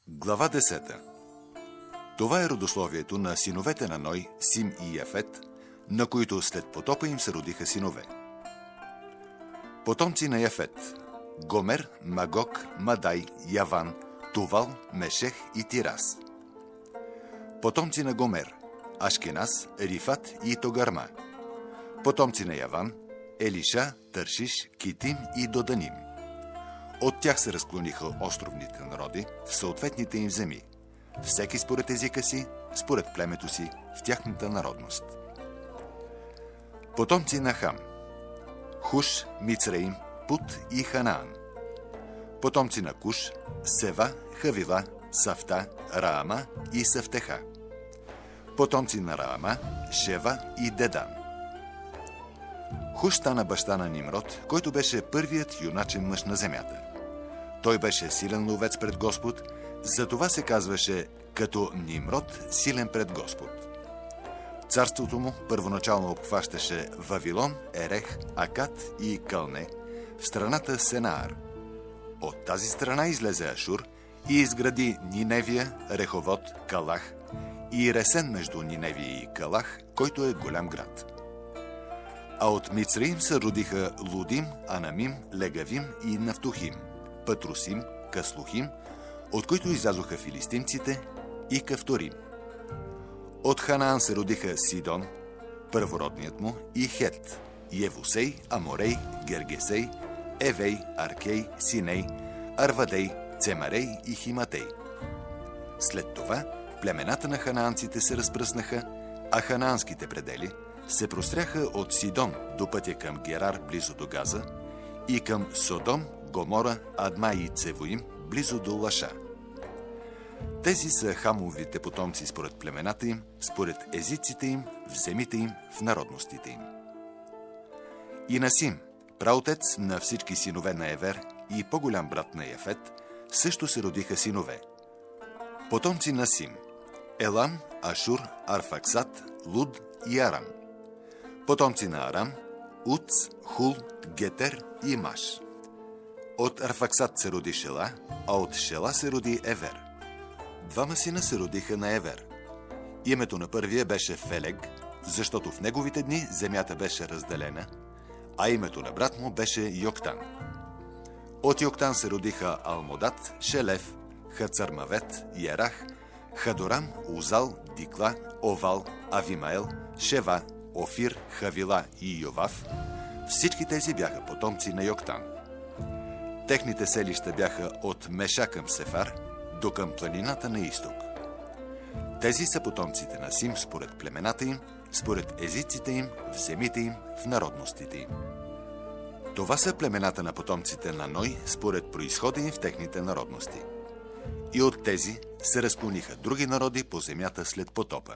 Глава 10. Това е родословието на синовете на Ной, Сим и Яфет, на които след потопа им се родиха синове. Потомци на Яфет: Гомер, Магог, Мадай, Яван, Тувал, Мешех и Тирас. Потомци на Гомер: Ашкеназ, Рифат и Тогарма. Потомци на Яван: Елиша, Тършиш, Китим и Доданим. От тях се разклониха островните народи в съответните им земи, всеки според езика си, според племето си, в тяхната народност. Потомци на Хам: Хуш, Мицраим, Пут и Ханаан. Потомци на Куш: Сева, Хавила, Сафта, Раама и Сафтеха. Потомци на Раама: Шева и Дедан. Хуш стана баща на Нимрод, който беше първият юначен мъж на земята. Той беше силен ловец пред Господ, затова се казваше като Нимрод, силен пред Господ. Царството му първоначално обхващаше Вавилон, Ерех, Акат и Кълне, в страната Сенаар. От тази страна излезе Ашур и изгради Ниневия, Реховот, Калах и Ресен между Ниневия и Калах, който е голям град. А от Мицраим се родиха Лудим, Анамим, Легавим и Нафтухим, Патрусим, Каслухим, от които излязоха филистимците, и Кавторим. От Ханаан се родиха Сидон, първородният му, и Хет, Евусей, Аморей, Гергесей, Евей, Аркей, Синей, Арвадей, Цемарей и Химатей. След това племената на ханаанците се разпръснаха, а ханаанските предели се простряха от Сидон до пътя към Герар, близо до Газа, и към Содом, Гомора, Адма и Цевоим, близо до Лаша. Тези са Хамовите потомци според племената им, според езиците им, в земите им, в народностите им. И Насим, праотец на всички синове на Евер и по-голям брат на Яфет, също се родиха синове. Потомци на Сим: Елам, Ашур, Арфаксат, Луд и Арам. Потомци на Арам: Уц, Хул, Гетер и Маш. От Арфаксат се роди Шела, а от Шела се роди Евер. Двама сина се родиха на Евер. Името на първия беше Фелег, защото в неговите дни земята беше разделена, а името на брат му беше Йоктан. От Йоктан се родиха Алмодат, Шелев, Хацармавет, Ярах, Хадорам, Узал, Дикла, Овал, Авимаел, Шева, Офир, Хавила и Йовав. Всички тези бяха потомци на Йоктан. Техните селища бяха от Меша към Сефар до към планината на изток. Тези са потомците на Сим според племената им, според езиците им, в земите им, в народностите им. Това са племената на потомците на Ной според произхода им в техните народности. И от тези се разклониха други народи по земята след потопа.